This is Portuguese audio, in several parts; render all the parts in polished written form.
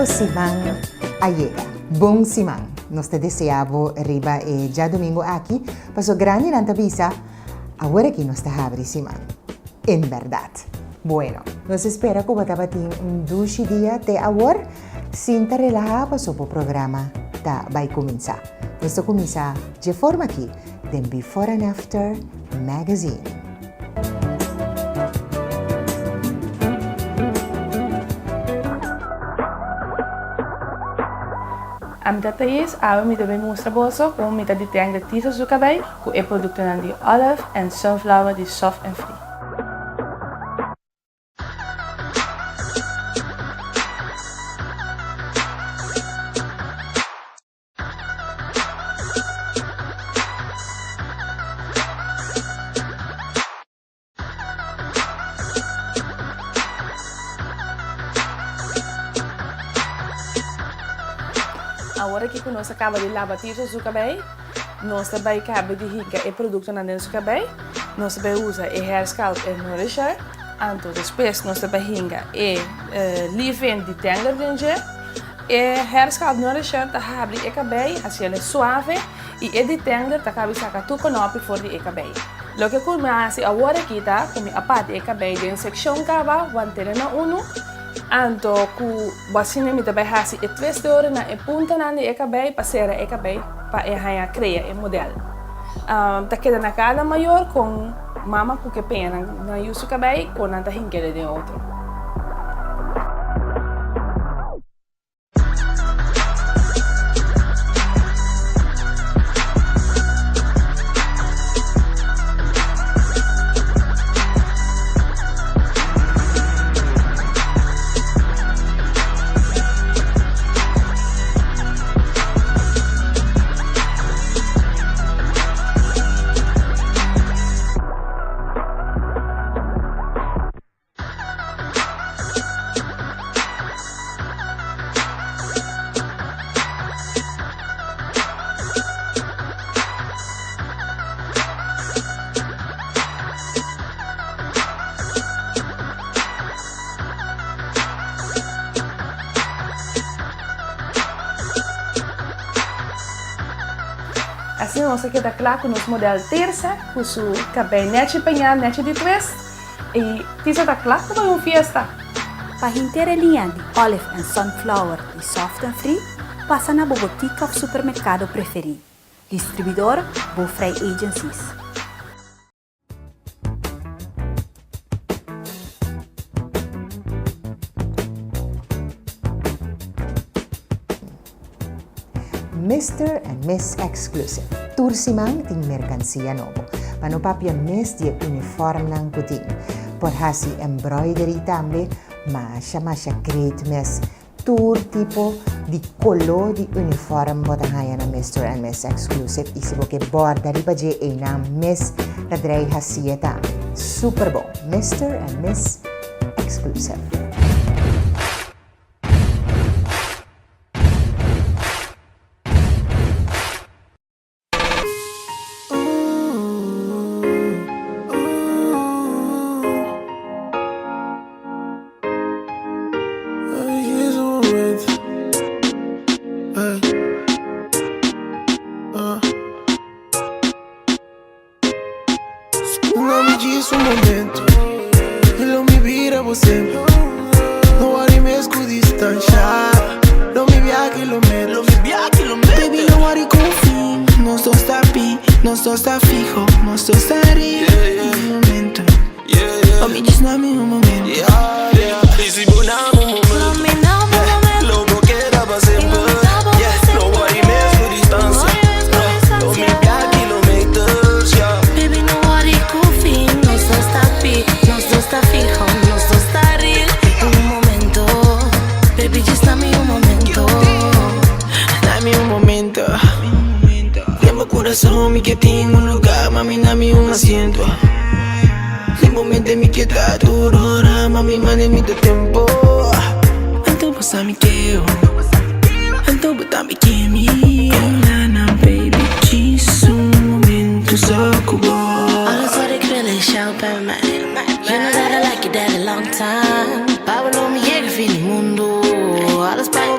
Domingo Simão allega. Bom Simão. Nós te desejamos arriba já domingo aqui. Passou grande nanta visa. Agora que nós te abre Simão. Em verdade. Bueno, nós espera que você tenha dois dias até agora. Sinta relajar para o programa vai começar. Nós começar de forma aqui, do Before and After Magazine. Am Thaís, me também mostra bolso como me de tang de tisa do cabelo, com o produto de olive and sunflower de soft and free. Agora que nós acaba de lavar o cabelo, nós também acaba de rica o produto na dentro do cabelo, nós também usa o hair scalp e nourisher, então depois nós também rica o leave-in de tender ginger, e hair scalp nourisher tá abre o cabelo, assim ele é suave, e o de tender tá acaba de sacar tudo com o fora do cabelo. Lo que começa agora aqui tá, como a parte do cabelo em seção cava, mantendo na uno. Anto ku basine mi também hasi e twist na e punta na e cabelo para ser e cabelo para e criar e modelo. Tá queda na cada maior com mama ku que pena na uso cabelo com nanta hinkele de outro. Assim, nós queda claro com os modelos terça, com o cabelo nete penhar, nete de twist, e tisa tá claro como uma festa. Para inteira linha de olive and sunflower e soft and free, passa na bogotica ou supermercado preferido. Distribuidor Bofrey Agencies. Mr. and Miss Exclusive. Tursimang ting mercancia novo. Panopapia mes de uniforme ng puting. Por hasi embroidery tambe, masha great mes. Tur tipo di color di uniforme botahaya na Mr. and Miss Exclusive. Isibo ke borda ribaje e na Miss kadrei hasia tambe. Super bom. Mr. and Miss Exclusive. Um momento, ele me vira você. Não há mesmo distância. Não me via quilômetros. Baby, não há com fim. Nós dois está bem, nós dois está fijo, nós dois está arriba. Um momento, não me diz nada em momento. E se vou na momento, logo que dá pra sempre. Não há mesmo distância. Não me via quilômetros. Baby, não há com fim. Nós dois está fijo, nós dois está arriba. Um momento, baby, diz dame um momento. Dame un momento. Llama corazón, mi que tengo un lugar, mami, dame un asiento. Simplemente mi que está duro, mami, mande mi tiempo. Anto pasa mi que yo, anto pasa mi que mi. Lana, baby, diz momento só cubo. All for the grilling show, baby, man. You know that I like you that a long time. Pablo, me llega fin del mundo. Alles pago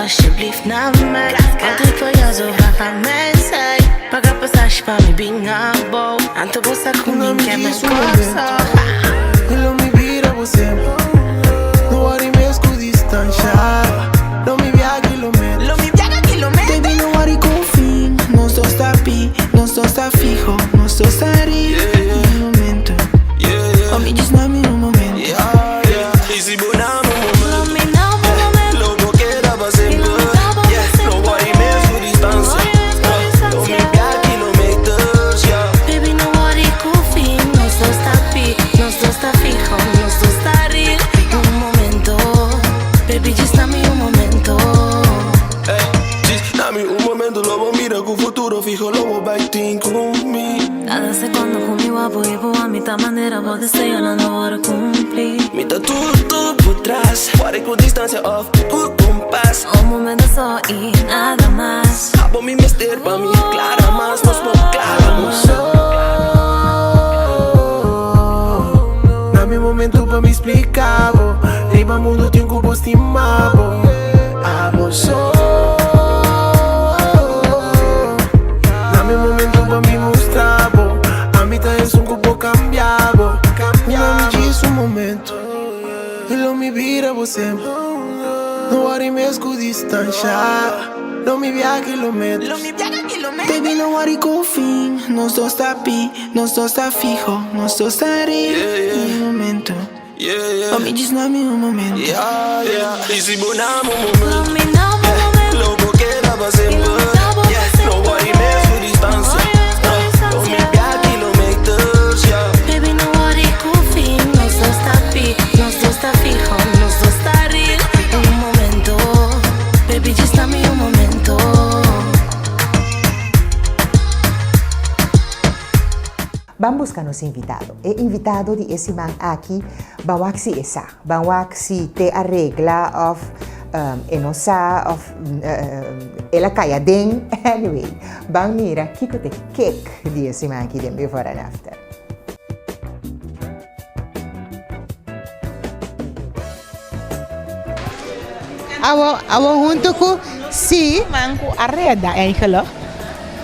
alsjeblieft naar mij. Want ik wil jou zo graag aan mijn zij. Paga passagem pra me bingar bom. Anto você comigo que é meu corso. Não me vira você. Não worry mesmo com distância. Não me viaja quilômetros. Baby, não worry com fim. Nós dois tá pi, nós dois tá fijo. Nós dois tá rir. No momento. Oh, me diz na meu momento. E se bonar no momento. Logo que dá pra sempre. Não worry mesmo com distância. Não me viaja quilômetros. Baby, não worry com fim. Nós dois tá pi, nós dois tá fijo. Nós dois tá rir. No momento. Baby, diz na meu momento. Dame un momento, lobo, mira que o futuro fijo, lobo, vai ter comigo. Nada sé cuando conmigo apoyo a mi ta manera, vos estoy ganando ahora cumplir. Me tá tudo por trás, pare com distância off, por compás. Un momento só y nada más. Abo mi mister pra mim, clara mas nós não claramos. Dá-me momento pra me explicar, bo. Riba mundo tem que estimar, bo. Abo só. Dá-me momento pra me mostrar, bo. A mim tá é um cupo cambiado. Não me diz momento. E não me vira você. Não worry mesmo com distância. Não me viaja quilômetros. Baby, não worry com fim. Nós dois tá pi, nós dois tá fijo. Nós dois tá rir. No momento. Oh, me diz na meu momento. E se bonar no momento. Logo que dá pra sempre. Não worry mesmo com distância. Não me viaja quilômetros. Baby, não worry com fim. Nós dois tá pi, nós dois tá fijo. Nós dois tá rir. No momento. Baby, diz na meu momento. Vamos buscar nosso invitado. O invitado de esse man aqui, bawaksi esa, bawaksi te arregla of enosa of ela caia den. Anyway, bang mira kiko te cake de esse man aqui den before and after. Awo junto com si manco arreda eigenlijk.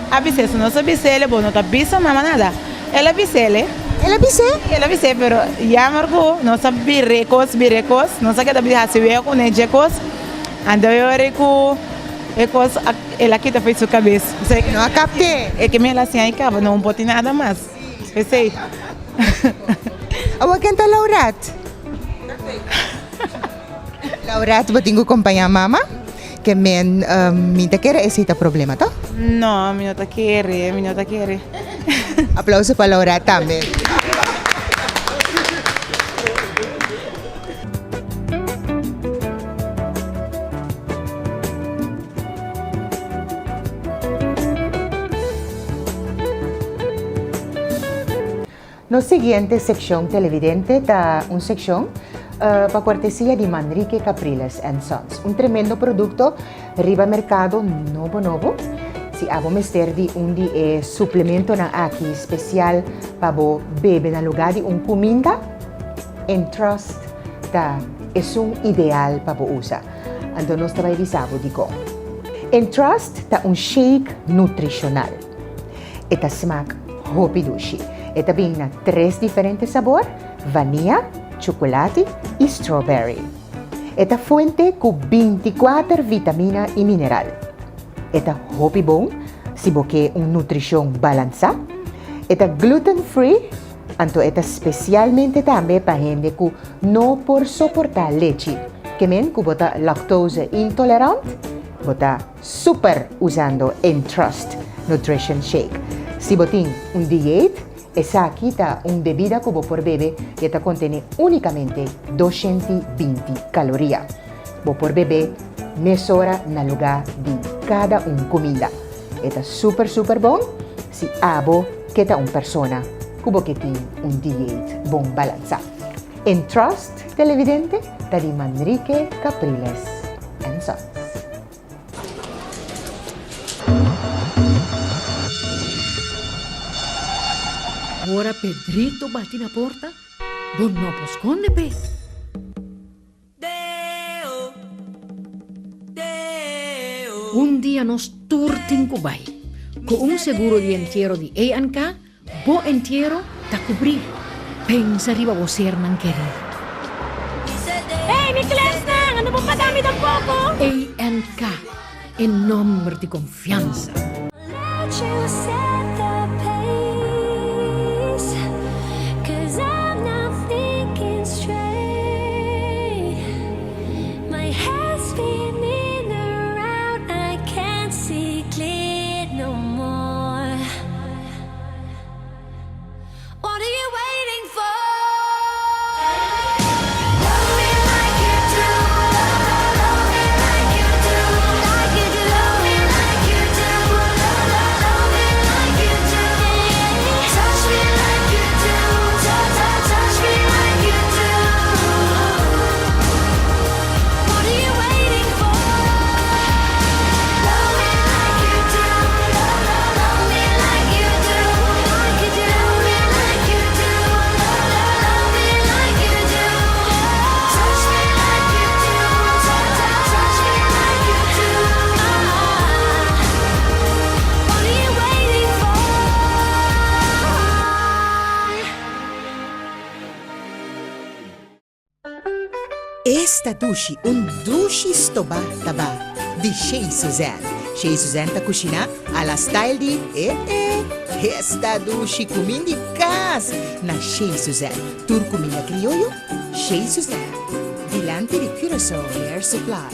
Abise se não sabe se ele bom não tá bisa mama nada. Ela bisele. Ela bise? Ela bise pero ya marco não sabe birecos, não sabe que da bisa se vê com nejecos. Ando eu reco ecos ela que tá fez sua cabeça. Não capte. É que me ela assim aí cava não pode nada mais. Pensei. Awa kanta Laurat. Laurat, batingo acompanhar mama? Que minta quer esse problema, tá? Não, minha tá querer. Aplauso para Laurat também. No siguiente sección televidente está una sección para cortesía de Manrique Capriles & Sons, un tremendo producto riba mercado novo. Si abo mister di suplemento na aquí especial para beber na lugar de comida, Entrust es un ideal para usar. Então nós trabalhamos avisado de como. Entrust é un shake nutricional. Eta smaak hopidushi. Eta vem na 3 diferentes sabores: vanilla, chocolate e strawberry. Eta fuente com 24 vitaminas e mineral. Eta hopi bom, se você nutrição balançada. Eta gluten free, anto eta especialmente também para gente que não pode suportar leite. Que men que bota lactose intolerante, bota super usando Entrust Nutrition Shake. Se botin dieta, essa aqui está bebida que você pode beber e esta contém unicamente 220 calorias. Você pode beber nessa hora no lugar de cada comida. Está super bom se abo que está persona que tem dieta bom balançado. Entrust televidente está de Manrique Capriles & Sons. Agora Pedrito bate na porta, bom não esconde, pe. Deo, un dia nos turting kubay. Con un seguro de entierro de A&K, bo entierro ta cubrir. Pensa riba bo ser nang querer. Hey, mi Klesnang! Ano mo padami ng poco? A&K, en nombre de confianza. Let you set the pace, 'cause I'm not thinking straight. My head's spinning around, I can't see clear no more. What are you waiting for? Love me like you do, love me like you do, like you do. Love me like you do, love me like you do. Touch me like you do, touch me like you do. What are you waiting for? Love me like you do, love me like you do, like you do. Love me like you do, love me like you do. Touch me like you do, touch me like you do. What are you waiting for? Esta dushi, un dushi stoba taba di Chez Suzanne. Chez Suzanne ta cucina alla style di esta dushi kumindi kas na Chez Suzanne. Tur kumina criollo, Chez Suzanne. Dilante di Curaçao Hair Supply.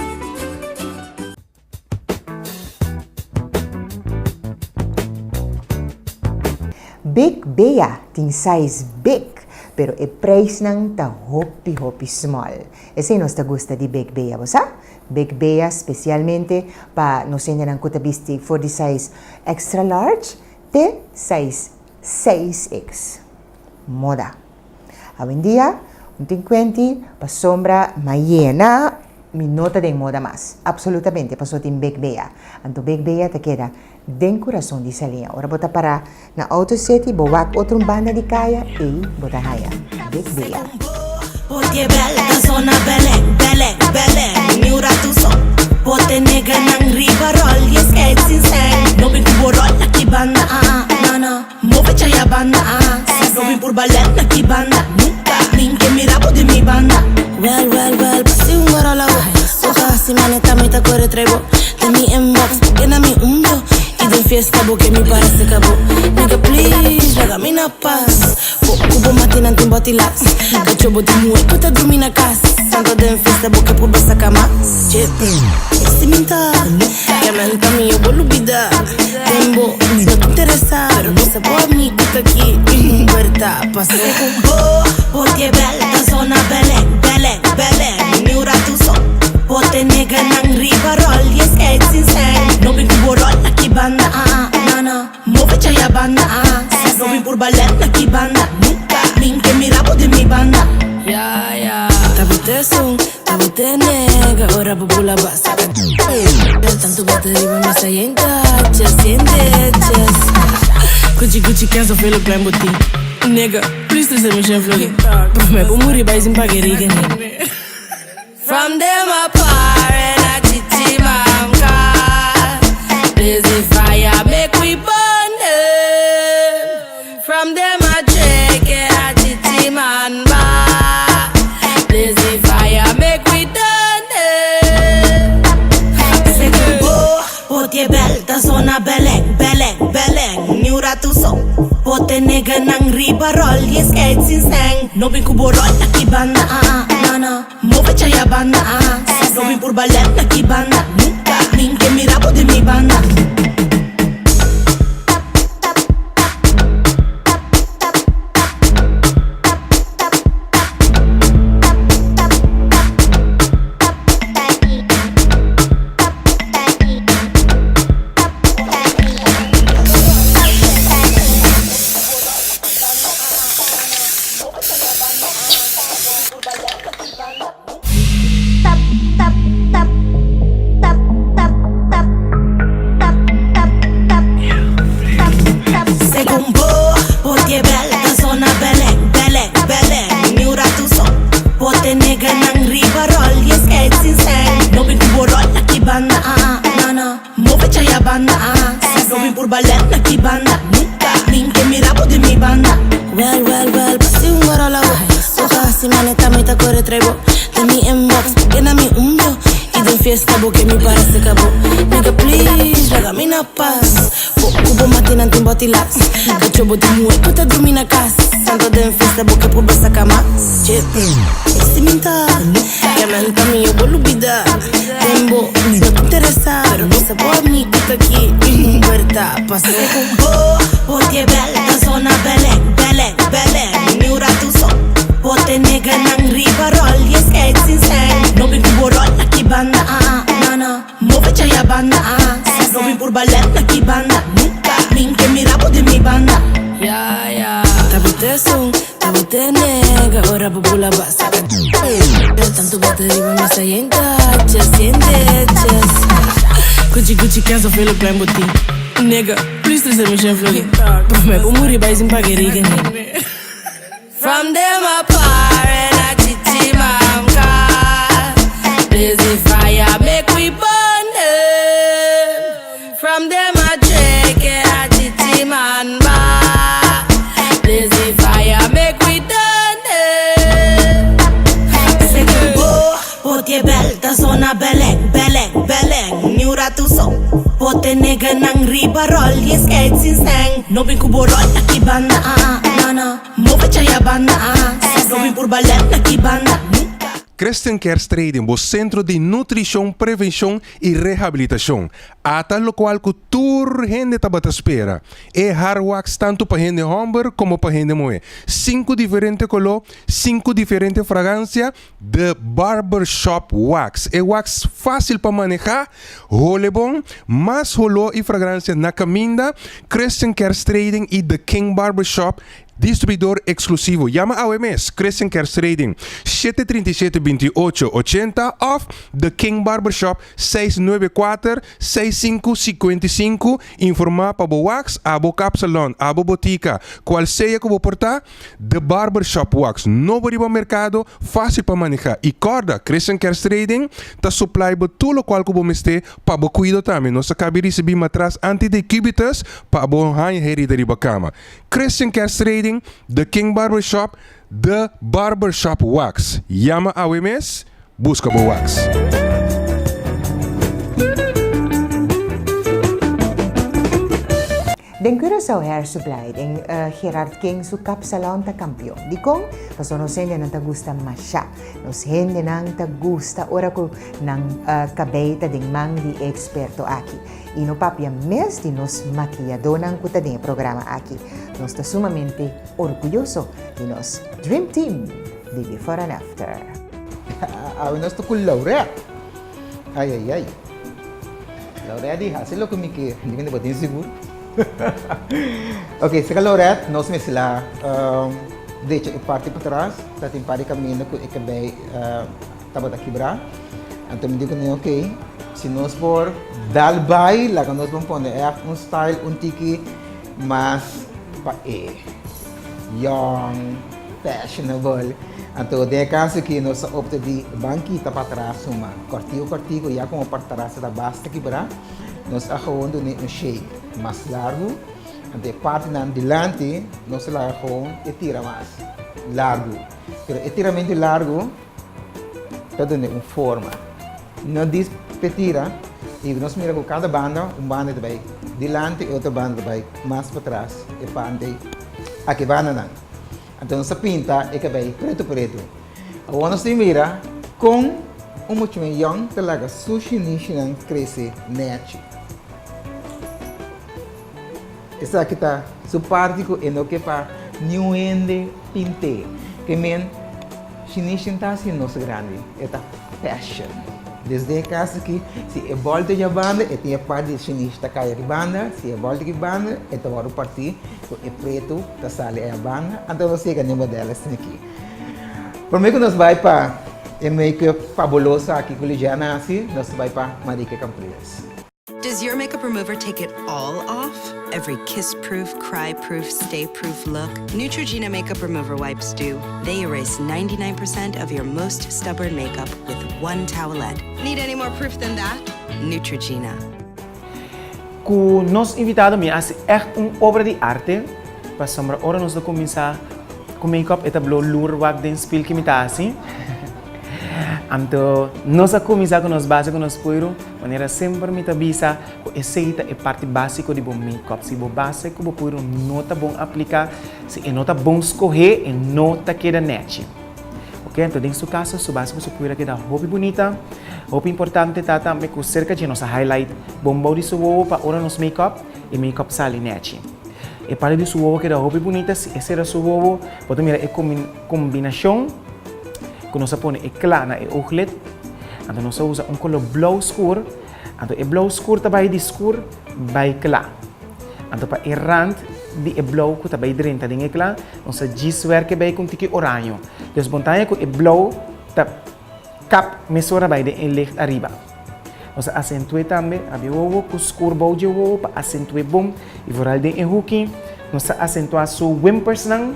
Big Bea ting size big, pero e price nang ta hopi small. Ese nos ta gusta di Big Bea, bosa? Big Bea specialmente pa nos ng kutabisti for the size extra large te size 6X. Moda. Hoy día, un 50 pa sombra mayena, minota de moda más. Absolutamente, pasó tin Big Bea. Anto Big Bea te queda den corazón di Salinha. Ora bota para na Auto City, bowak otro banda di kaya, bota haya. Big Bea. Porque bella zona Belém, Belém, Belém. Miura tu son. Pote nega nang riba roll, yes skates insane. No bin kubo roll na kibanda, nana. Move chaya banda, no bin pur ballet na kibanda. Nunca, ninguém me rabo de mi banda. Well, pasi un goro la oja, si maneta me ta corre trebo. De mi inbox, llena mi umbro. Y de fiesta porque mi parece cabo. Nigga please, regami na paz. Kubo matina tim botilas. Cacho boti mueco ta dormi na casa. Santo de fiesta porque por basa cama. Chip, estiminta. Que menta mio bolubida. Tembo, no te interesa. Pero no se puede mi cuca aquí. Humberta, pasé con porque bella zona Belém, Belém, Belém. Miura tu son. Pote nega nang riba roll, yes skates insane. No bin kubo roll na kibanda, nana. Move chaya banda, no bin pur ballet na kibanda. Nunca, minke mi rabo de mi banda. Ya, tabote son, tabote nega. Ora popula basa. Tanto bate riba me sa yenka. Just Gucci canso felo climb botin. Nigga, please to say me shen flogging. Puff me bumuri by zimpageri gani. From them apart and I chichi mamka. Blaze fire make we burn them. From them I check and I chichi man ba. Blaze fire make we burn them. Se kumbo, potie belta zona Belém, Belém, Belém. Miura tu son. Pote nega nang riba roll, yes skates insane. No bin kubo roll na kibanda, nana. Move chaya banda, no bin pur ballet na kibanda. Nunca, ninguém me rabo de mi banda. fecha ya banda, Robin por ballet na ki banda. Nunca, nin que mi rabo de mi banda. Well, pasi un goro la Oja, si maneta me ta corre trebo. De mi inbox, llena mi umbro. Y de fiesta porque mi parece cabo. Nigga please, regami na paz. Kubo matina tim botilas. Cacho boti mue, puta dormi na casa. Santo de fiesta porque por basa cama. Shit, esse minta. Que menta mi eu vou lubida. Tembo, no te interesa. Pero no se por mi que aqui. En puerta, pasé con Bote bella, zona Belém. Miura tu so. Bote nega nang riba roll. Yes, it's insane. No be kubo roll na ki banda, nana. Mo fecha ya banda, Robin por ballet na ki banda. Nunca, min que mi rabo de mi banda. Ya. Tabote son, tabote nega. Ora popula basa. Tanto bote riba me sayenta. Siente. Gucci canso feel like I'm botin. Nigga, please listen me chef log. Prof me po muri bai sin pageri gani. From them apart and a chichi mamka. Lazy fire make we burn them. From them a drink and a chichi man ba. Lazy fire make we turn them. Se kubo, bote belta zona Belém. Miura tu so. Bote nega nang riba roll. Yes, it's insane. No bin kubo roll na ki banda, nana. Mo fecha ya banda, Robin por ballet na ki banda. Christian Kerstreding bo Centro de Nutrição, Prevenção e Reabilitação. Ata lo qual cultura gente tabata espera. E hair wax tanto para gente homem como para gente mulher. 5 diferentes color, 5 diferentes fragrâncias de Barbershop Wax. É wax fácil para manejar, role bom, mas rolo e fragrância na caminda. Christian Kerstreding e The King Barbershop. Distribuidor exclusivo. Llama a OMS Christian Kerstreding 737-2880 of The King Barbershop 694-6555. Informa para o wax, abo capsalon, abo botica. Qual seja que vou portar? The Barbershop Wax. Nobody no mercado, fácil para manejar. E corda, Christian Kerstreding ta supply ba tudo qual que vou mester para bo cuido também. Nós acabamos de receber matras anti-decubitus para bo hanha herida riba cama. Christian Kerstreding, The King Barbershop, The Barbershop Wax. Llama a OMS, busca o wax. Den Curaçao Hair Supply, den Gerard King su kapsalon ta campion. Di kong, paso nos hindi nang tagusta masya. Nos hindi nang tagusta ora ko ng kabay ta ding mang di eksperto aki. Ino papia mes di nos maquillado ng kuta din programa aki. Nos ta sumamente orgulloso di nos Dream Team di Before and After. Nos to kul laureat. Ay. Laureat di hasil lo kumikir. Hindi ko na siguro. Ok, sa laureat, nós me sila deixa a parte para trás, tá tem parte caminho que acabei tava daqui bra. Então me digo nem ok, se nós for dal vai, lá que nós vamos pôr é style tiki, mas pa young, fashionable. Então de caso que nós opta de banquita para trás uma cortico, já como para trás da basta aqui bra. Nós ajuntamos um shape mais largo, a parte na delante nós ajuntamos e tira mais largo. Pero estiramento largo todo uma forma. Não diz petira e nós mira com cada banda, banda vai delante e outra banda vai mais para trás e pande aqui banda não. Então nós pinta e que vai preto. Agora nós mira com muito young talaga sushi niche não cresce net. Essa aqui está supártico e não que para new ende pinte. Que men chinishin está assim nosso grande. Esta fashion. Desde caso que se é volta de banda e tem a parte de chinista cai de banda, se é volta de banda e tá agora partir é preto tá sale a banda. Então você ganha modelo assim aqui. Por mim que nós vai para é make-up fabulosa aqui com Ligiana assim, nós vai para Marica Campriles. Does your makeup remover take it all off? Every kiss-proof, cry-proof, stay-proof look? Neutrogena Makeup Remover Wipes do. They erase 99% of your most stubborn makeup with one towelette. Need any more proof than that? Neutrogena. Com nos invitado me assim é obra de arte para sombra hora nós começar com make-up e tablo lure wag den spil que me tá assim. Então nós começar com nós base com nós poiro maneira sempre me tabisa com essa é parte básica de bom make-up. Se bom básico bom poiro nota bom aplicar, se é nota bom escorrer e nota que da net. Ok, então dentro do caso, o básico se poiro que da roupa bonita. Roupa importante tá também com cerca de nossa highlight bom body suo para hora nos make-up e make-up sali net. E para de suo que da roupa bonita, se esse era suo, pode mirar é combinação que nós põe é clara e oglet. Então nós usa color blue escuro. Então é blue escuro também de escuro, vai claro. Então para rand de blue que também dentro de claro, nós diz werk bij com tiki oranho. Dus bontaia com blue tá cap mesura vai de licht arriba. Nós acentue também a bio com escuro bode o para acentue bom e voral de hooking. Nós acentua su wimpers nang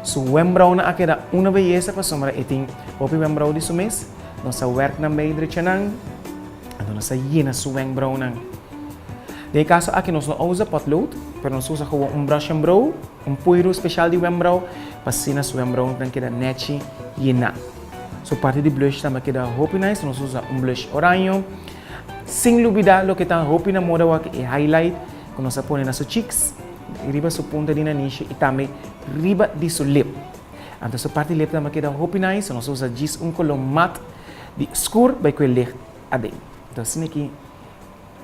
su wembrow na aquela uma beleza para sombra e tem hopi wembrow de su mês. Nós work na meio direita nang. Então nós llena su wembrow nang. De caso aqui nós não usa pot load, pero nós usa com brush and brow, puiro especial de wembrow para sina su wembrow nang queda nechi llena. So parte de blush também queda hopi nice, nós usa blush oranho. Sem dúvida, lo que está hopi na moda é highlight, que nós põe na su cheeks, riba su punta de nariz e também riba de su lip. Então su parte de lip também queda hopi nice, nós usa gis color matte de escuro vai com licht adentro. Então assim aqui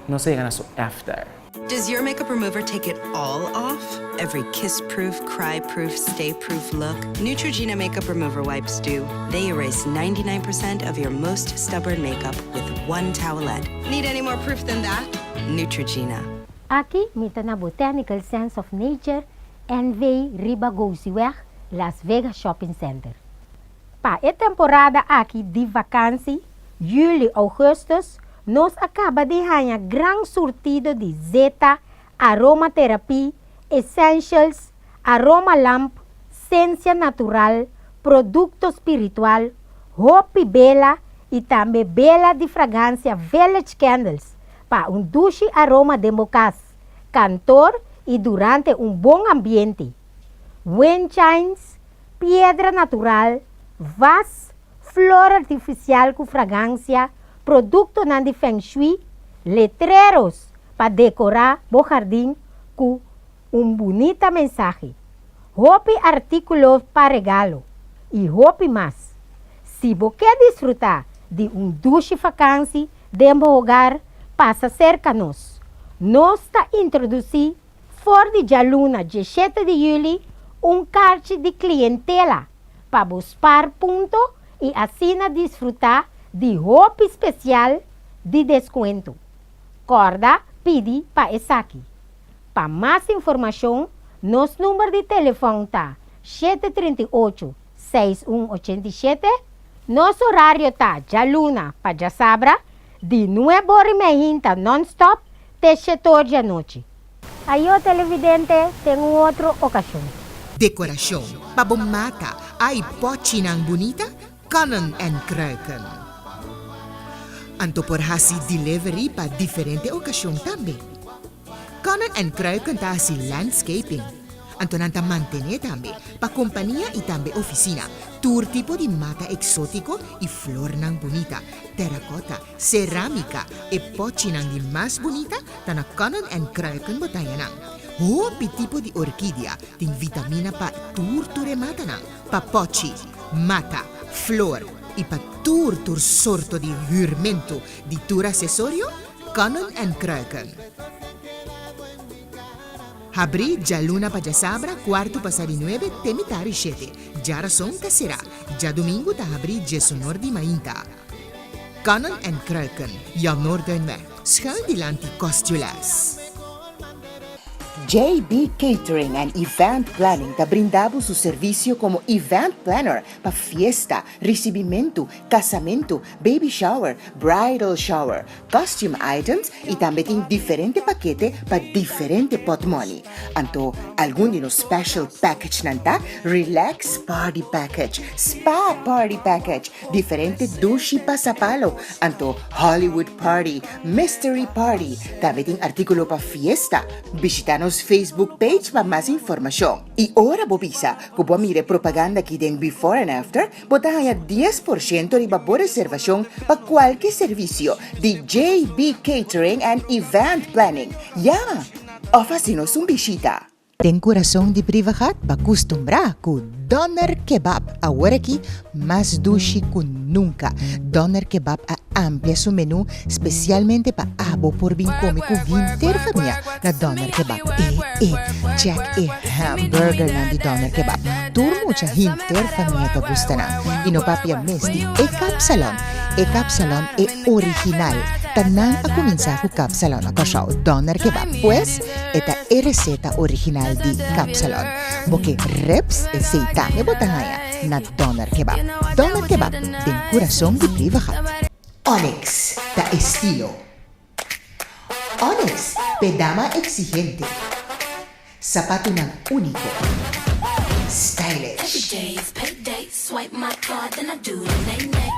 nós chega na su after. Does your makeup remover take it all off? Every kiss-proof, cry-proof, stay-proof look? Neutrogena Makeup Remover Wipes do. They erase 99% of your most stubborn makeup with one towelette. Need any more proof than that? Neutrogena. Aqui, mita na Botanical Sense of Nature, NV Riba Gouziweg, Las Vegas Shopping Center. Pa e temporada aqui de vacância, julho, augustus, nós acaba de ganhar grande surtido de Zeta, aromaterapia, essentials, aroma lamp, ciência natural, produto espiritual, roupa bela e também bela de fragrância Village Candles para duche aroma de mocas, cantor e durante bom ambiente. Wind chimes, pedra natural, vas, flor artificial com fragrância, produto de Feng Shui, letreros para decorar o jardim com bonita mensagem, roupa artículos para regalo e roupa mais. Se você quer desfrutar de duche vacância dentro do hogar, passa cerca nós. Nós está introduzindo, fora de Jaluna, 17 de julho, carte de clientela para buscar ponto e assim desfrutar de roupa especial de desconto. Corda, pede para essa aqui. Para mais informação, nosso número de telefone está 738-6187. Nosso horário está de Luna para Jasabra, de 9h30 non-stop até 7h da noite. Aí o televidente tem outra ocasião. Decoração, pabomata, ai pochinang bonita, Cannon and Kruiken. Anto por hasi delivery para diferente ocasión também. Cannon and Kruiken tá hasi landscaping. Anto nanta mantener também para companhia e também oficina. Tour tipo de mata exótico e flor nang bonita, terracota, cerâmica e pochi nang di mais bonita tá na Cannon and Kruiken botayanang. Hopi tipo de orquídea tem vitamina para tour mata nang, pa pochi, mata, flor e para tur sorto de jurmento de tur acessório, Cannon and Kruiken. Abri já luna para Jasabra, quarto passar 9, temitari 7. Já razão tá será. Já domingo tá abri já sonor de mainta. Cannon and Kruiken, Jan Noorduinweg, schuil die land die Kostulas. JB Catering and Event Planning ta brindamos su servicio como event planner pa fiesta, recibimiento, casamento, baby shower, bridal shower, costume items y también diferente paquete pa diferente pot money. Anto, algún dino special package nanta, relax party package, spa party package, diferente dushi pasapalo, anto Hollywood party, mystery party, también artículo pa fiesta. Visitanos Facebook page para más información. Y ahora bobisa, kubo mire propaganda ki den before and after, botahaya 10% riba por reservación para cualquier servicio de JB Catering and Event Planning. Ya, ofrecinos un visita. Ten corazón de privacidad para acostumbrar con Doner Kebab. Ahora aquí, más dushi que nunca. Doner Kebab amplia su menú especialmente para abo por bin cómico vinter familia na Doner Kebab. Check hamburger na di Doner Kebab. Tur mucha hinter familia te gusta na. Ino papia mesti Kapsalon. Kapsalon original. Tanang a comienza con Kapsalon a kashaw Doner Kebab. Pues, esta receta original di Kapsalon. Boke reps seita e botahaya na Doner Kebab. Doner Kebab, din corazón de privacidad. Onyx, ta estilo. Onyx, pedama exigente. Zapato ng único. Stylish. Every day is payday. Swipe my card, then I do the nay-nay.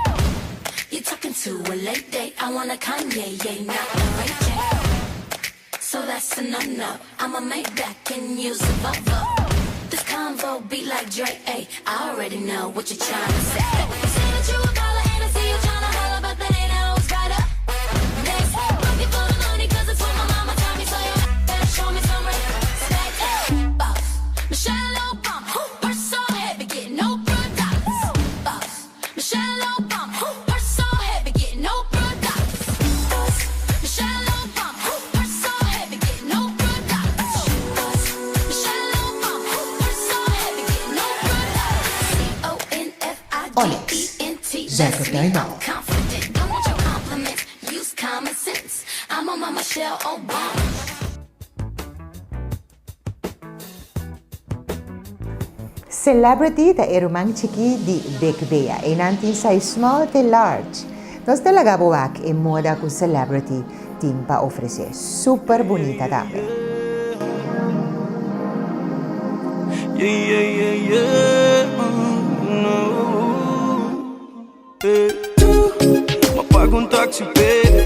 You're talking to a late date. I want a Kanye, yeah, not a Ray J. So that's a no-no. I'ma make back and use a Volvo. This convo be like Drake, ayy. I already know what you're trying to say. You say that you a baller and I see you trying to holler, but that ain't always right up. Next, looking for the money 'cause it's what my mama taught me, so you better show me some respect. Boss, Michelle Obama, purse so heavy, get no products. Boss, Michelle Obama, purse so heavy, get no products. Boss, Michelle Obama, purse so heavy, get no products. Boss, Michelle Obama, purse so heavy, get no products. Onyx, Zeko Tainao. Confident, don't want your compliments. Use common sense. I'm on my Michelle Obama. Celebrity ta erumang chiki di Big Bea e nantin sa small to large. Nos talaga buwak e moda ku celebrity tin pa ofrece. Super bonita también. Pago um táxi, baby.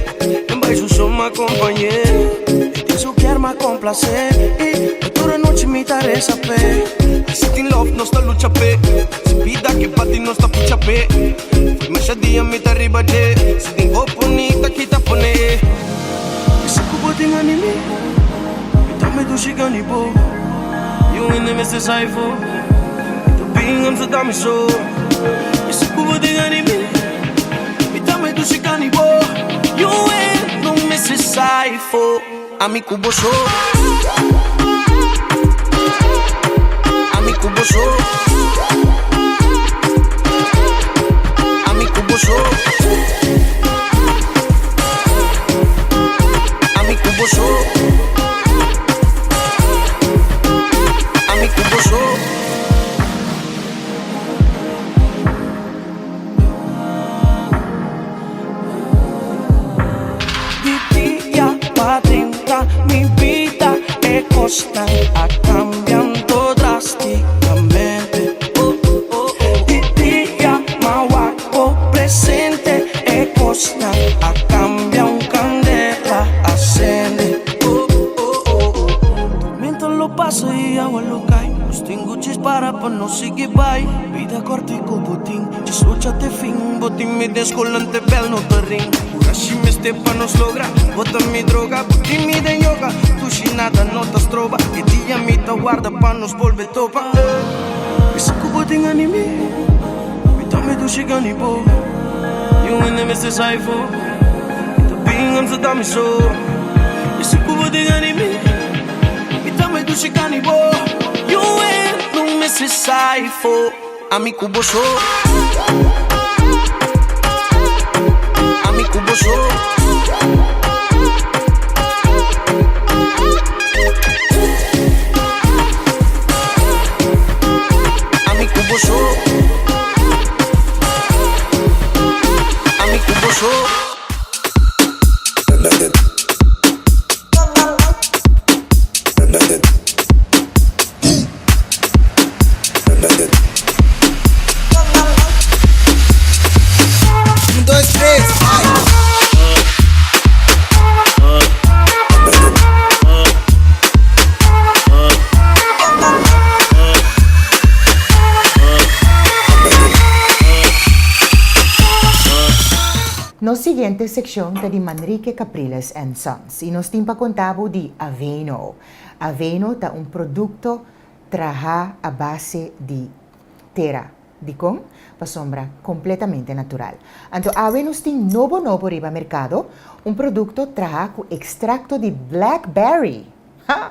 Embaixo sou uma companheira. Eu quero me complacer. E toda noite me darei saber. Se tem love, nós tá lucha pé. Se vida que bate, nós tá puxa pé. Foi mais dia, me tá ribadê. Se tem roupa bonita, que tá pone. Esse cubo tem anime. E também do chegando e boa. You in the Mr. Saifo. The being I'm so damn so. Esse cubo tem anime. Do chicane bo, you ain't no Mrs. Saifo. Amigo boso, amigo boso, amigo boso, amigo boso, amigo boso. Mi vida es constante, cambiando drásticamente. Y día mahuaco presente es constante, cambia un candela, ascende. Mientras lo paso y agua lo cae, los tengo dispara pa' no seguir bye. Vida corta y botín, te fin, botín me descolante, bel no te ring. Si me stepa nos logra, bota mi droga, botín mi de yoga. Tu si nada no te estroba, que día mi te guarda pa' nos volver topa. Esse cubo tem anime, me tome do chegando e bo. You in the Mr. Saifo, the being I'm so damn so. Esse cubo tem anime, me tome do chegando e bo. You ain't no Mr. Saifo, amigo boso. Amigo boso. siguiente sección de Manrique Capriles and Sons y nos timpa contabo de Aveno. Aveno es un producto traja a base de terra, de con, para sombra completamente natural. Anto Aveno tem novo riba mercado, un producto traja con extracto de blackberry. Ha!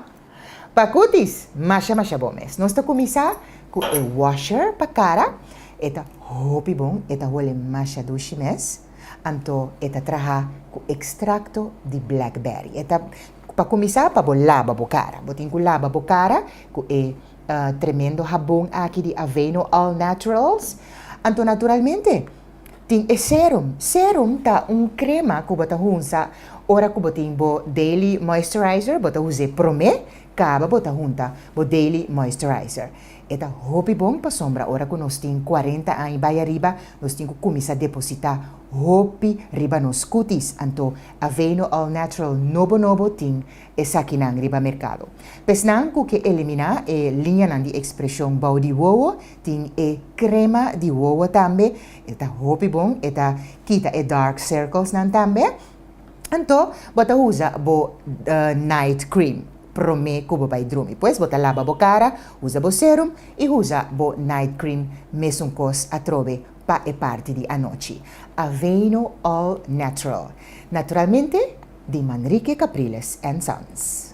Pacutis, masha bomes. Nós está começar com o washer para cara, eta hopi bom, eta huele masha dushi mes, anto eta traha com extracto de blackberry. Eta para começar para lava a cara, botin com lava a cara com tremendo jabón aqui de Aveno All Naturals, anto naturalmente tem serum tá crema que bota hunsa, ora que botin bo daily moisturizer, bota use prome Caba bota junta bo daily moisturizer. Eta hopi bom pa sombra ora que nós tem 40 anos vai arriba, nós tem que começar a depositar hopi riba nos cutis, anto Aveno All Natural novo tem essa aqui na riba mercado. Pesnan que eliminar linha na de expressão bau de wowo, tem crema de wowo também, eta hopi bom, eta kita dark circles nan também. Anto bota usa bo night cream. Prome kubo by drumi. Pues bota lava bo cara, usa bo serum e usa bo night cream mesum cos atrove pa e parte di anoci. Aveno All Natural. Naturalmente di Manrique Capriles and Sons.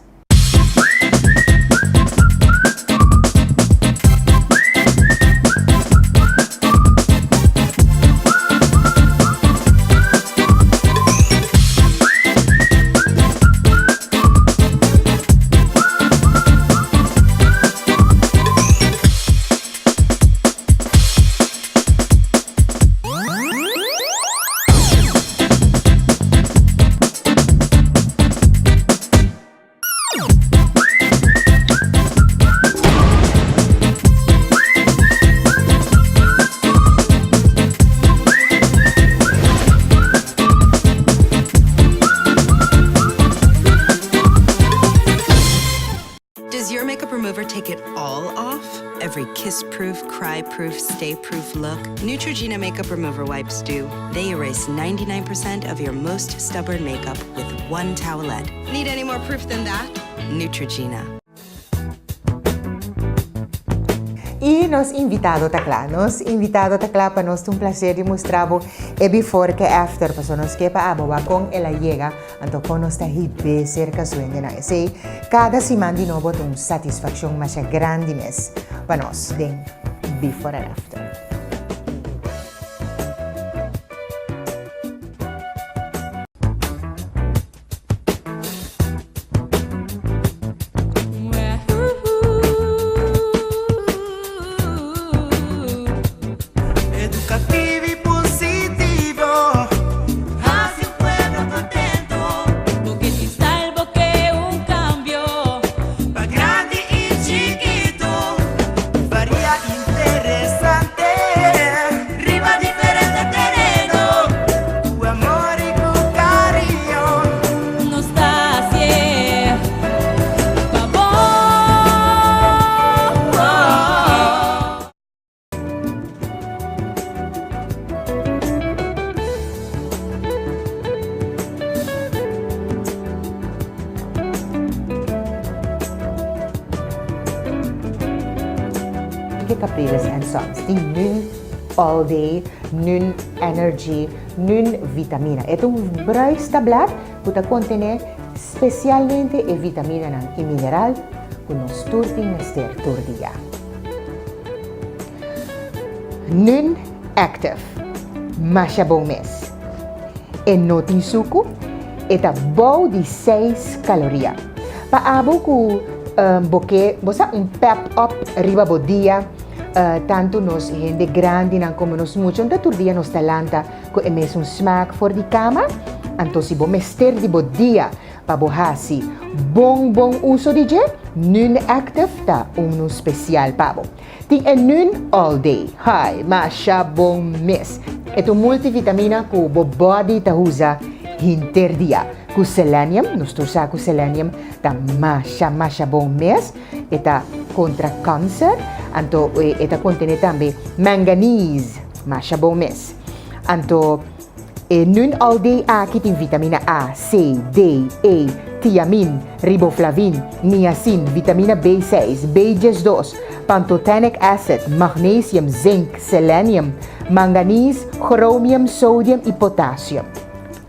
Kiss-proof, cry-proof, stay-proof look, Neutrogena Makeup Remover Wipes do. They erase 99% of your most stubborn makeup with one towelette. Need any more proof than that? Neutrogena. E nos invitado takla para nós um prazer de mostrar before que after para nos que para aboba com ela chega então com nós está hibe cerca suende na sei cada semana de novo um satisfação mais grande mes para nós den before and after. Capriles and Sons. Tem nun all day, nun energy, nun vitamina. Itong bruis tablet, puta contene especialmente e vitamina ng mineral kung nos turting nester turdia. Nun active, masya bong mes. E noting suko, eta bow di 6 kaloria. Paabo ko boke, bosa pep up riba bo dia, tanto nos gente grande não como nos mucho da turdia nos talanta ko emes smaak for di cama anto si bo mester di bo dia pa bo hasi bong uso di je nun active ta no special pabo ting nun all day hi masha bong mes eto multivitamina ko bo body ta usa hinter dia ku selenium nos tursa ku selenium ta masha bong mes eta contra câncer, anto eta contene também manganese, masha bom mes. Anto Nun all day aqui tem vitamina A, C, D, E, thiamin, riboflavin, niacin, vitamina B6, B12, pantothenic acid, magnesium, zinc, selenium, manganese, chromium, sodium e potassium.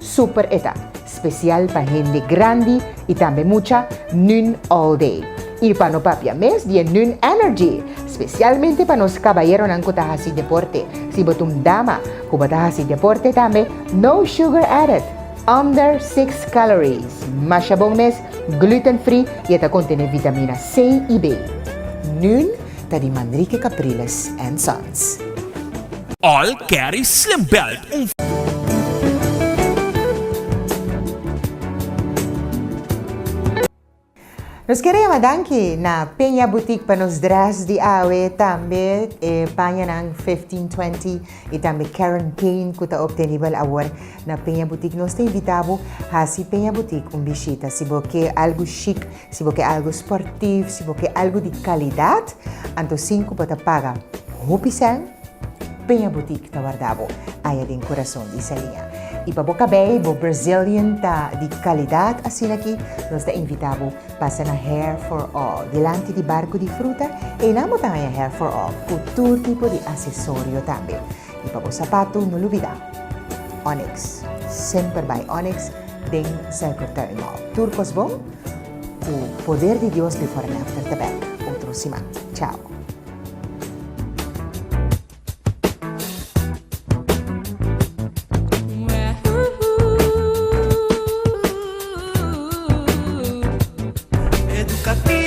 Super ita, especial para gente grande e também mucha Nun all day. E para no papia mes dia Nun Energy, especialmente para nos caballeros ng kutahasi deporte. Si botum dama, kubatahasi deporte também, no sugar added, under 6 calories. Masyabong mes, gluten-free e ita contiene vitamina C e B. Nun, tadi Manrique Capriles and Sons. All carry slim belt. Nos queremos danke na Peña Boutique para nos dress de awe também Peña ng 1520 e também Karen Kane kuta obtenible award na Peña Boutique. Nos te invitamos a si Peña Boutique visita si boque algo chic, si boque algo sportivo, si boque algo de qualidade, anto 5 para paga hopisan Peña Boutique ta guardavo aya din coração de Celia. E para boca bem, bo Brazilian ta de qualidade assim aqui, nós te invitamos para na Hair for All, delante de barco de fruta, e namo também Hair for All, com todo tipo de acessório também. E para o sapato, não olvidar, Onyx, sempre by Onyx, den Secretary Mall. Turcos bom, o poder de Deus before and after the back. Outro semana. Tchau. Educativo.